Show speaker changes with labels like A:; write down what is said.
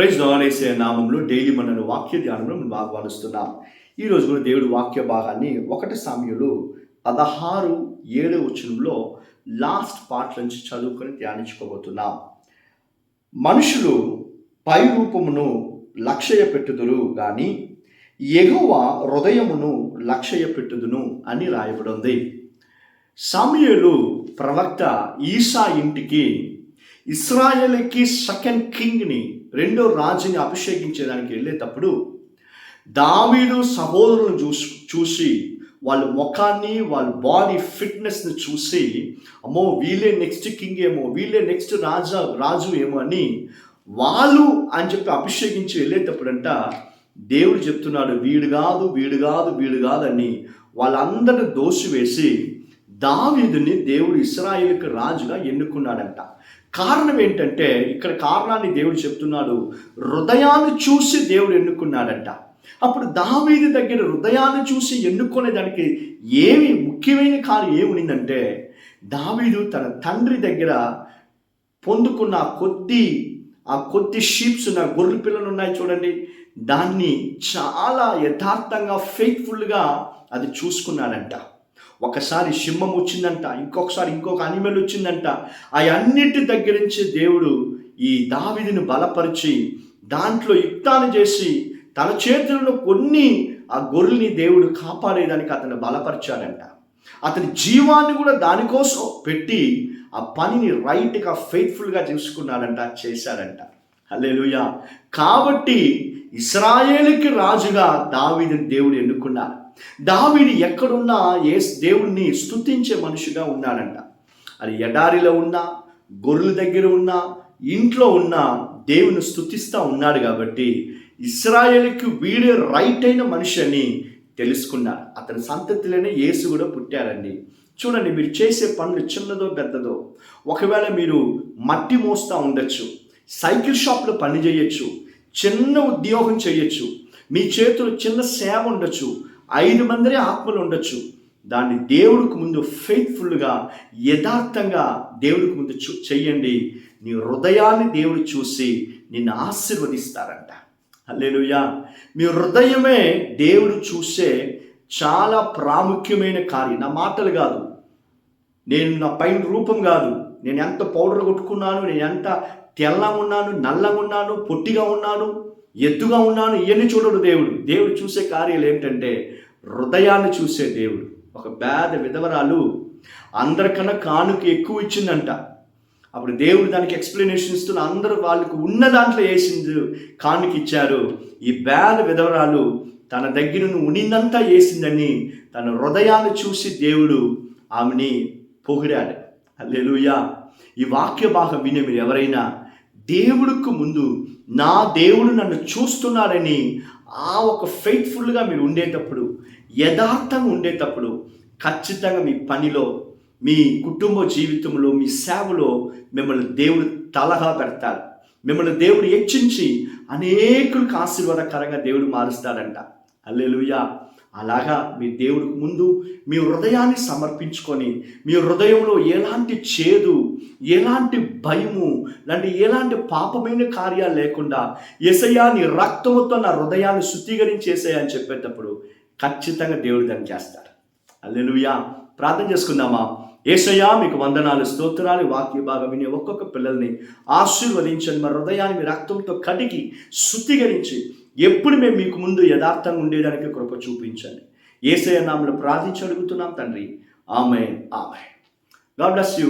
A: Praise lord. యేసయ్య నామంలో daily మనను వాక్య ధ్యానంలో మనం భాగవహిస్తున్నాం. ఈరోజు కూడా దేవుడి వాక్య భాగాన్ని 1 సామ్యులు 16:7 లాస్ట్ పార్ట్ నుంచి చదువుకొని ధ్యానించుకోబోతున్నాం. మనుషులు పై రూపమును లక్ష్య పెట్టుదురు గాని యెహోవా హృదయమును లక్ష్య పెట్టుదును అని రాయబడి ఉంది. సమూయేలు ప్రవక్త ఈసా ఇంటికి ఇశ్రాయేలుకి సెకండ్ కింగ్ని, రెండో రాజుని అభిషేకించడానికి వెళ్ళేటప్పుడు దావీదు సహోదరులను చూసి వాళ్ళ ముఖాన్ని, వాళ్ళ బాడీ ఫిట్నెస్ని చూసి అమ్మో వీళ్ళే నెక్స్ట్ కింగ్ ఏమో, వీళ్ళే నెక్స్ట్ రాజు ఏమో అని వాళ్ళు అని చెప్పి అభిషేకించి వెళ్ళేటప్పుడంట దేవుడు చెప్తున్నాడు వీడు కాదు అని వాళ్ళందరిని దోషి వేసి దావీదుని దేవుడు ఇశ్రాయేలుకి రాజుగా ఎన్నుకున్నాడంట. కారణం ఏంటంటే ఇక్కడ కారణాన్ని దేవుడు చెప్తున్నాడు, హృదయాన్ని చూసి దేవుడు ఎన్నుకున్నాడంట. అప్పుడు దావీదు దగ్గర హృదయాన్ని చూసి ఎన్నుకునే దానికి ఏమి ముఖ్యమైన కార్యం ఏముందంటే, దావీదు తన తండ్రి దగ్గర పొందుకున్న ఆ కొద్ది షీప్స్ ఉన్న గొర్రెల పిల్లలు ఉన్నాయి చూడండి, దాన్ని చాలా యథార్థంగా ఫెయిత్ఫుల్గా అది చూసుకున్నాడంట. ఒకసారి సింహం వచ్చిందంట, ఇంకొకసారి ఇంకొక అనిమల్ వచ్చిందంట. ఆ అన్నిటి దగ్గర నుంచి దేవుడు ఈ దావీదుని బలపరిచి దాంట్లో యుక్తాన్ని చేసి తన చేతుల్లో కొన్ని ఆ గొర్రెల్ని దేవుడు కాపాడేదానికి అతను బలపరిచాడంట. అతని జీవాన్ని కూడా దానికోసం పెట్టి ఆ పనిని రైట్గా ఫెయిత్ఫుల్గా చూసుకున్నాడంట, చేశాడంట. హల్లెలూయా. కాబట్టి ఇశ్రాయేలుకి రాజుగా దావీదుని దేవుడు ఎన్నుకున్నాడు. దావీదు ఎక్కడున్నా దేవుడిని స్తుతించే మనిషిగా ఉన్నాడంట. అది ఎడారిలో ఉన్నా, గొర్రెల దగ్గర ఉన్నా, ఇంట్లో ఉన్నా దేవుని స్తుతిస్తూ ఉన్నాడు. కాబట్టి ఇశ్రాయేలుకి వీడే రైట్ అయిన మనిషి అని తెలుసుకున్నాడు. అతని సంతతిలోనే యేసు కూడా పుట్టారండి. చూడండి, మీరు చేసే పనులు చిన్నదో పెద్దదో, ఒకవేళ మీరు మట్టి మోస్తూ ఉండొచ్చు, సైకిల్ షాప్లో పని చేయొచ్చు, చిన్న ఉద్యోగం చేయొచ్చు, మీ చేతులు చిన్న సేవ ఉండొచ్చు, 5 మంది ఆత్మలు ఉండొచ్చు. దాన్ని దేవుడికి ముందు ఫెయిత్ఫుల్గా యథార్థంగా దేవుడికి ముందు చెయ్యండి. నీ హృదయాన్ని దేవుడు చూసి నిన్ను ఆశీర్వదిస్తారంట. హల్లెలూయా. మీ హృదయమే దేవుడు చూసే చాలా ప్రాముఖ్యమైన కార్యం. నా మాటలు కాదు, నేను నా పైన రూపం కాదు, నేను ఎంత పౌడర్ కొట్టుకున్నాను, నేను ఎంత తెల్లగా ఉన్నాను, నల్లగా ఉన్నాను, పొట్టిగా ఉన్నాను, ఎత్తుగా ఉన్నాను, ఇవన్నీ చూడడు దేవుడు. దేవుడు చూసే కార్యాలు ఏంటంటే హృదయాన్ని చూసే దేవుడు. ఒక పేద విధవరాలు అందరికన్నా కానుక ఎక్కువ ఇచ్చిందంట. అప్పుడు దేవుడు దానికి ఎక్స్ప్లెనేషన్ ఇస్తున్న అందరూ వాళ్ళకు ఉన్న దాంట్లో వేసింది కానుక ఇచ్చారు. ఈ పేద విధవరాలు తన దగ్గర ఉన్నంతా వేసిందని తన హృదయాన్ని చూసి దేవుడు ఆమెని పొగిడాడు. హల్లెలూయా. ఈ వాక్య భాగం వినే మీరు ఎవరైనా దేవుడికి ముందు నా దేవుడు నన్ను చూస్తున్నాడని ఆ ఒక ఫెయిత్ఫుల్గా మీరు ఉండేటప్పుడు, యథార్థంగా ఉండేటప్పుడు ఖచ్చితంగా మీ పనిలో, మీ కుటుంబ జీవితంలో, మీ సేవలో మిమ్మల్ని దేవుడు తలగా పెడతాడు. మిమ్మల్ని దేవుడు హెచ్చించి అనేకులకు ఆశీర్వాదకరంగా దేవుడు మారుస్తాడంట. హల్లెలూయా. అలాగా మీ దేవుడికి ముందు మీ హృదయాన్ని సమర్పించుకొని, మీ హృదయంలో ఎలాంటి చేదు, ఎలాంటి భయము, ఎలాంటి పాపమైన కార్యాలు లేకుండా యేసయ్యా నీ రక్తముతో నా హృదయాన్ని శుద్ధీకరించేసేయని అని చెప్పేటప్పుడు ఖచ్చితంగా దేవుడు దాన్ని చేస్తాడు. హల్లెలూయా. ప్రార్థన చేసుకుందామా. యేసయ్యా మీకు వందనాలు, స్తోత్రాలు. వాక్య భాగం విని ఒక్కొక్క పిల్లల్ని ఆశీర్వదించండి. మా హృదయాన్ని మీ రక్తంతో కడిగి శుద్ధీకరించి ఎప్పుడు మేము మీకు ముందు యథార్థంగా ఉండేదానికి కృప చూపించండి. యేసయ్య నామములో ప్రార్థించి అడుగుతున్నాం తండ్రి. ఆమేన్. God bless you.